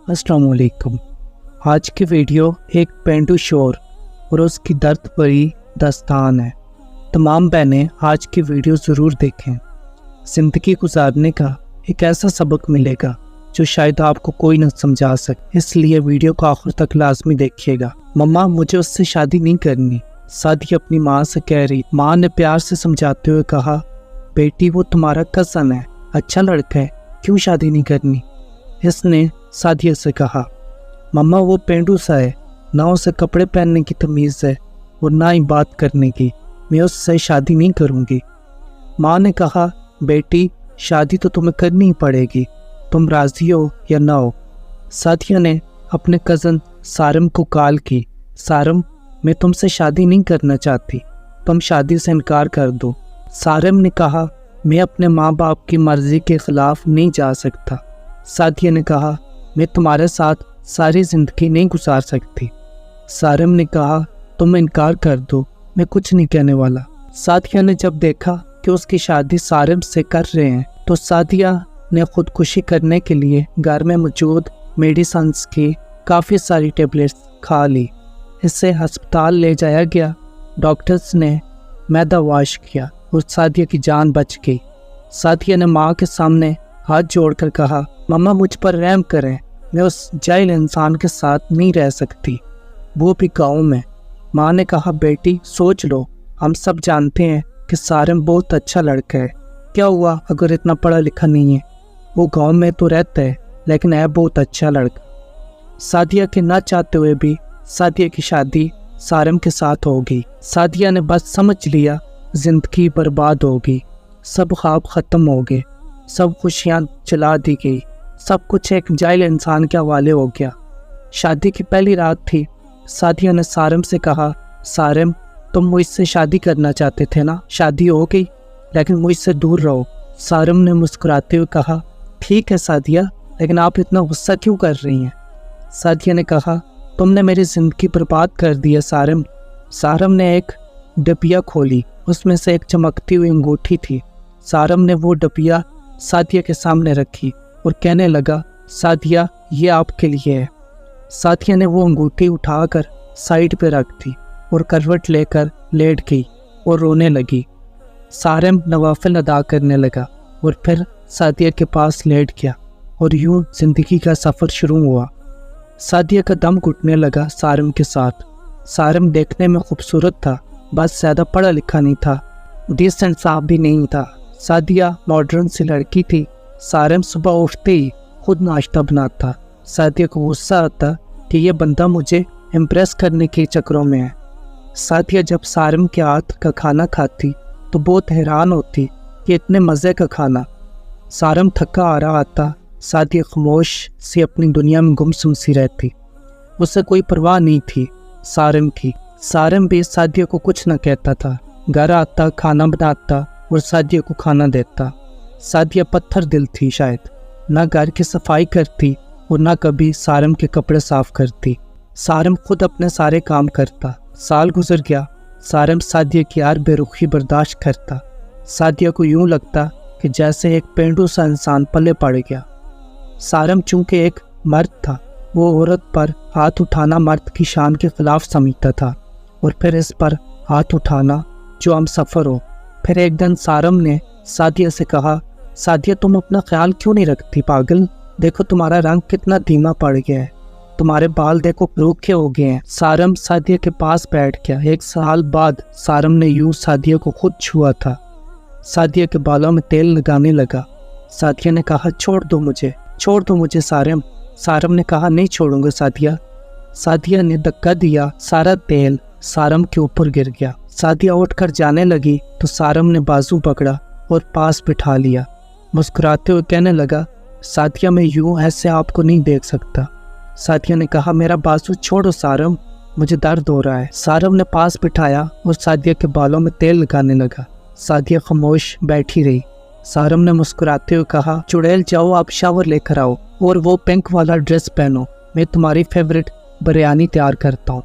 अस्सलाम वालेकुम। आज की वीडियो एक पेंडू शोर और उसकी दर्द भरी दास्तान है। तमाम बहनें आज की वीडियो ज़रूर देखें। ज़िंदगी गुजारने का एक ऐसा सबक मिलेगा जो शायद आपको कोई न समझा सके, इसलिए वीडियो को आखिर तक लाजमी देखिएगा। मम्मा, मुझे उससे शादी नहीं करनी, सादिया अपनी माँ से कह रही। माँ ने प्यार से समझाते हुए कहा, बेटी वो तुम्हारा कज़न है, अच्छा लड़का है, क्यों शादी नहीं करनी। इसने सादिया से कहा, मम्मा वो पेंडू सा है, ना उसे कपड़े पहनने की तमीज़ है और ना ही बात करने की, मैं उससे शादी नहीं करूँगी। माँ ने कहा, बेटी शादी तो तुम्हें करनी ही पड़ेगी, तुम राज़ी हो या ना हो। सादिया ने अपने कज़न सारम को कॉल की। सारम, मैं तुमसे शादी नहीं करना चाहती, तुम शादी से इनकार कर दो। सारम ने कहा, मैं अपने माँ बाप की मर्ज़ी के ख़िलाफ़ नहीं जा सकता। सादिया ने कहा, मैं तुम्हारे साथ सारी ज़िंदगी नहीं गुजार सकती। सारम ने कहा, तुम इनकार कर दो, मैं कुछ नहीं कहने वाला। सादिया ने जब देखा कि उसकी शादी सारम से कर रहे हैं तो सादिया ने खुदकुशी करने के लिए घर में मौजूद मेडिसिन्स की काफ़ी सारी टेबलेट्स खा ली। इससे अस्पताल ले जाया गया। डॉक्टर्स ने मैदा वाश किया और सादिया की जान बच गई। सादिया ने माँ के सामने हाथ जोड़कर कहा, मम्मा मुझ पर रहम करें, मैं उस जाहिल इंसान के साथ नहीं रह सकती, वो भी गाँव में। माँ ने कहा, बेटी सोच लो, हम सब जानते हैं कि सारम बहुत अच्छा लड़का है, क्या हुआ अगर इतना पढ़ा लिखा नहीं है, वो गांव में तो रहता है लेकिन है बहुत अच्छा लड़का। सादिया के ना चाहते हुए भी सादिया की शादी सारम के साथ होगी। सादिया ने बस समझ लिया जिंदगी बर्बाद होगी, सब ख्वाब ख़त्म हो गए, सब खुशियाँ चला दी गई, सब कुछ एक जाहिल इंसान के हवाले हो गया। शादी की पहली रात थी। सादिया ने सारम से कहा, सारम तुम मुझसे शादी करना चाहते थे ना, शादी हो गई लेकिन मुझसे दूर रहो। सारम ने मुस्कुराते हुए कहा, ठीक है सादिया, लेकिन आप इतना गुस्सा क्यों कर रही हैं। सादिया ने कहा, तुमने मेरी ज़िंदगी बर्बाद कर दी है सारम। सारम ने एक डबिया खोली, उसमें से एक चमकती हुई अंगूठी थी। सारम ने वो डबिया सादिया के सामने रखी और कहने लगा, सादिया ये आपके लिए है। सादिया ने वो अंगूठी उठाकर साइड पे रख दी और करवट लेकर लेट गई और रोने लगी। सारम नवाफिल अदा करने लगा और फिर सादिया के पास लेट गया और यूं जिंदगी का सफ़र शुरू हुआ। सादिया का दम घुटने लगा सारम के साथ। सारम देखने में खूबसूरत था, बस ज़्यादा पढ़ा लिखा नहीं था, डिसेंट साफ भी नहीं था। सादिया मॉडर्न सी लड़की थी। सारम सुबह उठते ही खुद नाश्ता बनाता। सादिया को गुस्सा आता कि यह बंदा मुझे इम्प्रेस करने के चक्करों में है। सादिया जब सारम के हाथ का खाना खाती तो बहुत हैरान होती कि इतने मज़े का खाना। सारम थका आ रहा आता, सादिया खामोश सी अपनी दुनिया में गुमसुम सी रहती, उससे कोई परवाह नहीं थी सारम की। सारम भी सादिया को कुछ न कहता था, घर आता, खाना बनाता और सादिया को खाना देता। सादिया पत्थर दिल थी शायद, ना घर की सफाई करती और ना कभी सारम के कपड़े साफ करती। सारम खुद अपने सारे काम करता। साल गुजर गया, सारम सादिया की हर बेरुखी बर्दाश्त करता। सादिया को यूं लगता कि जैसे एक पेंडू सा इंसान पले पड़ गया। सारम चूंकि एक मर्द था, वो औरत पर हाथ उठाना मर्द की शान के खिलाफ समझता था और फिर इस पर हाथ उठाना जो हम सफ़र हो। फिर एक दिन सारम ने सादिया से कहा, सादिया तुम अपना ख्याल क्यों नहीं रखती पागल, देखो तुम्हारा रंग कितना धीमा पड़ गया है, तुम्हारे बाल देखो रूखे हो गए हैं। सारम सादिया के पास बैठ गया। एक साल बाद सारम ने यूं सादिया को खुद छुआ था। सादिया के बालों में तेल लगाने लगा। सादिया ने कहा, छोड़ दो मुझे सारम। सारम ने कहा, नहीं छोड़ूंगा सादिया। सादिया ने धक्का दिया, सारा तेल सारम के ऊपर गिर गया। सादिया उठकर जाने लगी तो सारम ने बाजू पकड़ा और पास बिठा लिया। मुस्कुराते हुए कहने लगा, सादिया मैं यूं ऐसे आपको नहीं देख सकता। सादिया ने कहा, मेरा बाजू छोड़ो सारम, मुझे दर्द हो रहा है। सारम ने पास बिठाया और सादिया के बालों में तेल लगाने लगा। सादिया खामोश बैठी रही। सारम ने मुस्कुराते हुए कहा, चुड़ैल जाओ, आप शावर लेकर आओ और वो पिंक वाला ड्रेस पहनो, मैं तुम्हारी फेवरेट बिरयानी तैयार करता हूँ।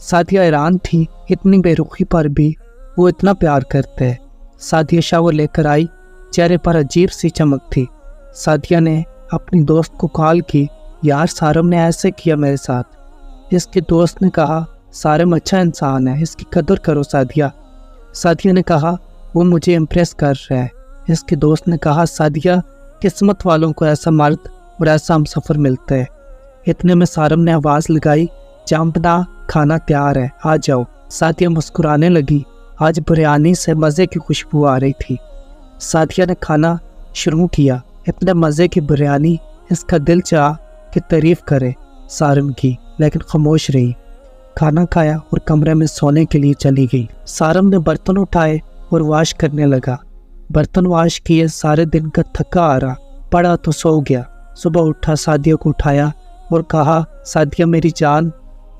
सादिया हैरान थी, इतनी बेरुखी पर भी वो इतना प्यार करते हैं। सादिया शावर लेकर आई, चेहरे पर अजीब सी चमक थी। सादिया ने अपनी दोस्त को कॉल की यार सारम ने ऐसे किया मेरे साथ। इसके दोस्त ने कहा सारम अच्छा इंसान है, इसकी कदर करो सादिया। सादिया ने कहा वो मुझे इम्प्रेस कर रहा है। इसके दोस्त ने कहा सादिया किस्मत वालों को ऐसा मर्द और ऐसा हमसफ़र मिलता है। इतने में सारम ने आवाज़ लगाई जामपना खाना तैयार है, आ जाओ। सादिया मुस्कुराने लगी। आज बिरयानी से मज़े की खुशबू आ रही थी। सादिया ने खाना शुरू किया। इतने मज़े की बिरयानी इसका दिल चाह कि तारीफ़ करे सारम की, लेकिन खामोश रही। खाना खाया और कमरे में सोने के लिए चली गई। सारम ने बर्तन उठाए और वाश करने लगा। बर्तन वाश किए, सारे दिन का थका आ रहा, पड़ा तो सो गया। सुबह उठा, सादिया को उठाया और कहा सादिया मेरी जान,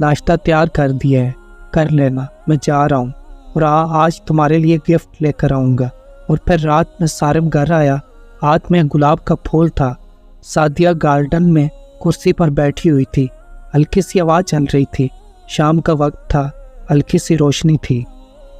नाश्ता तैयार कर दिया है, कर लेना, मैं जा रहा हूँ और आज तुम्हारे लिए गिफ्ट लेकर आऊँगा। और फिर रात में सारम घर आया। हाथ में गुलाब का फूल था। सादिया गार्डन में कुर्सी पर बैठी हुई थी। हल्की सी आवाज़ चल रही थी। शाम का वक्त था, हल्की सी रोशनी थी।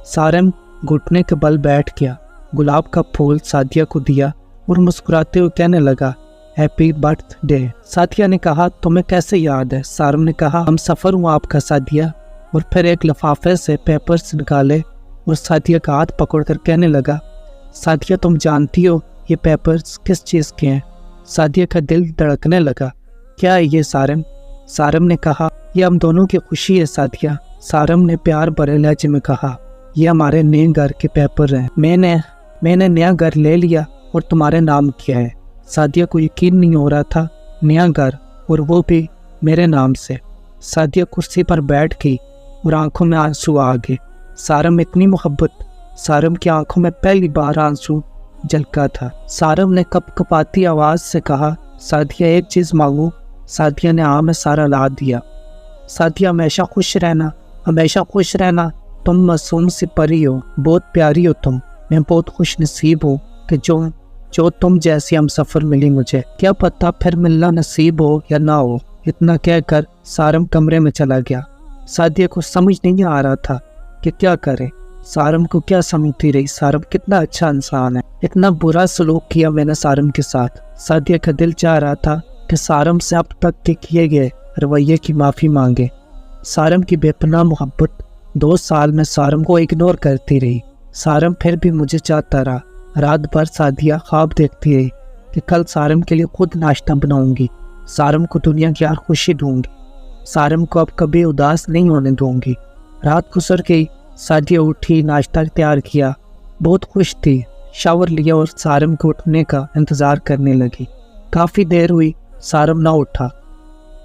सारम घुटने के बल बैठ गया, गुलाब का फूल सादिया को दिया और मुस्कुराते हुए कहने लगा हैप्पी बर्थडे। सादिया ने कहा तुम्हें कैसे याद है? सारम ने कहा हम सफ़र हुआ आपका सादिया। और फिर एक लिफाफे से पेपर्स निकाले और सादिया का हाथ पकड़कर कहने लगा सादिया तुम जानती हो ये पेपर्स किस चीज़ के हैं? सादिया का दिल धड़कने लगा। क्या है ये सारम? सारम ने कहा ये हम दोनों की खुशी है सादिया। सारम ने प्यार भरे लहजे में कहा ये हमारे नए घर के पेपर हैं। मैंने नया घर ले लिया और तुम्हारे नाम किया है। सादिया को यकीन नहीं हो रहा था, नया घर और वो भी मेरे नाम से। सादिया कुर्सी पर बैठ गई और आंखों में आंसू आ गए। सारम इतनी मोहब्बत, सारम की आंखों में पहली बार आंसू झलका था। सारम ने कपकपाती आवाज़ से कहा सादिया एक चीज़ मांगू? सादिया ने हाँ में सारा ला दिया। सादिया हमेशा खुश रहना, हमेशा खुश रहना। तुम मासूम सी परी हो, बहुत प्यारी हो तुम। मैं बहुत खुश नसीब हूँ कि जो तुम जैसी हम सफ़र मिली मुझे। क्या पता फिर मिलना नसीब हो या ना हो। इतना कहकर सारम कमरे में चला गया। सादिया को समझ नहीं आ रहा था कि क्या करे। सारम को क्या समझती रही, सारम कितना अच्छा इंसान है, इतना बुरा सलूक किया मैंने सारम के साथ। सादिया का दिल चाह रहा था कि सारम से अब तक के किए गए रवैये की माफ़ी मांगे। सारम की बेपनाह मोहब्बत 2 साल में सारम को इग्नोर करती रही। सारम फिर भी मुझे चाहता रहा। रात भर सादिया ख्वाब देखती रही कि कल सारम के लिए खुद नाश्ता बनाऊंगी, सारम को दुनिया की हर खुशी दूंगी, सारम को अब कभी उदास नहीं होने दूंगी। रात गुजर गई। सादिया उठी, नाश्ता तैयार किया, बहुत खुश थी। शावर लिया और सारम को उठने का इंतज़ार करने लगी। काफ़ी देर हुई, सारम ना उठा।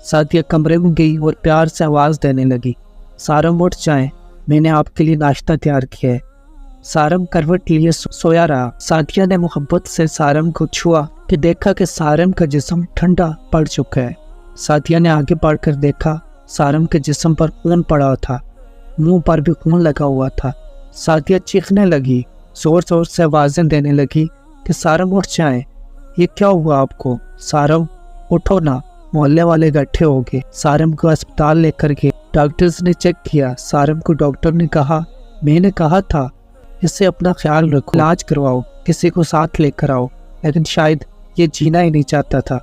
सादिया कमरे में गई और प्यार से आवाज़ देने लगी सारम उठ जाएं, मैंने आपके लिए नाश्ता तैयार किया है। सारम करवट लिए सोया रहा। सादिया ने मोहब्बत से सारम को छुआ कि देखा कि सारम का जिस्म ठंडा पड़ चुका है। सादिया ने आगे बढ़कर देखा, सारम के जिस्म पर खून पड़ा था, मुंह पर भी खून लगा हुआ था। सादिया चीखने लगी, जोर जोर से आवाज़ें देने लगी कि सारम उठ जाएं, ये क्या हुआ आपको? सारम उठो ना। मोहल्ले वाले इकट्ठे हो गए, सारम को अस्पताल लेकर गए। डॉक्टर्स ने चेक किया। सारम को डॉक्टर ने कहा मैंने कहा था इससे अपना ख्याल रखो, इलाज करवाओ, किसी को साथ लेकर आओ, लेकिन शायद ये जीना ही नहीं चाहता था।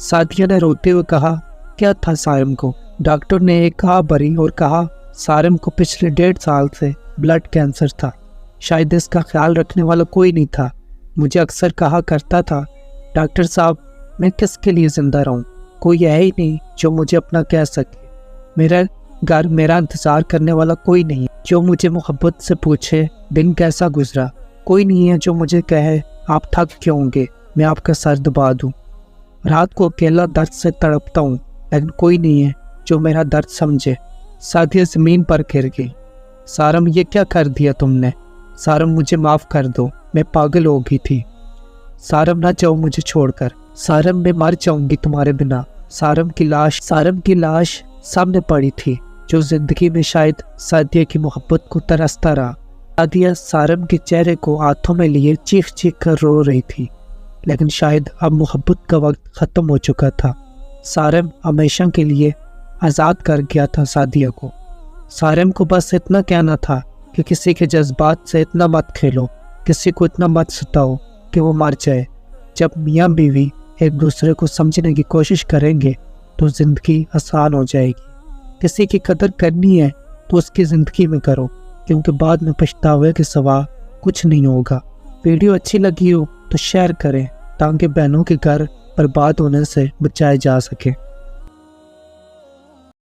सादिया ने रोते हुए कहा क्या था सारम को? डॉक्टर ने एक कहा भरी और कहा सारम को पिछले 1.5 साल से ब्लड कैंसर था, शायद इसका ख्याल रखने वाला कोई नहीं था। मुझे अक्सर कहा करता था डॉक्टर साहब मैं किसके लिए ज़िंदा रहूं, कोई है ही नहीं जो मुझे अपना कह सके, मेरा घर, मेरा इंतज़ार करने वाला कोई नहीं जो मुझे मोहब्बत से पूछे दिन कैसा गुजरा, कोई नहीं है जो मुझे कहे आप थक क्यों होंगे, मैं आपका सर दबा दूं। रात को अकेला दर्द से तड़पता हूँ, लेकिन कोई नहीं है जो मेरा दर्द समझे। सादिया ज़मीन पर गिर गई। सारम ये क्या कर दिया तुमने? सारम मुझे माफ़ कर दो, मैं पागल हो गई थी। सारम ना जाओ मुझे छोड़कर, सारम मैं मर जाऊंगी तुम्हारे बिना। सारम की लाश सामने पड़ी थी, जो जिंदगी में शायद सादिया की मोहब्बत को तरसता रहा। सादिया सारम के चेहरे को हाथों में लिए चीख चीख कर रो रही थी, लेकिन शायद अब मोहब्बत का वक्त ख़त्म हो चुका था। सारम हमेशा के लिए आज़ाद कर गया था सादिया को। सारम को बस इतना कहना था कि किसी के जज्बात से इतना मत खेलो, किसी को इतना मत सताओ कि वो मर जाए। जब मियाँ बीवी एक दूसरे को समझने की कोशिश करेंगे تو زندگی آسان ہو جائے گی۔ کسی کی قدر کرنی ہے تو اس کی زندگی میں کرو، کیونکہ بعد میں پچھتاوے کے سوا کچھ نہیں ہوگا۔ ویڈیو اچھی لگی ہو تو شیئر کریں تاکہ بہنوں کے گھر برباد ہونے سے بچائے جا سکے۔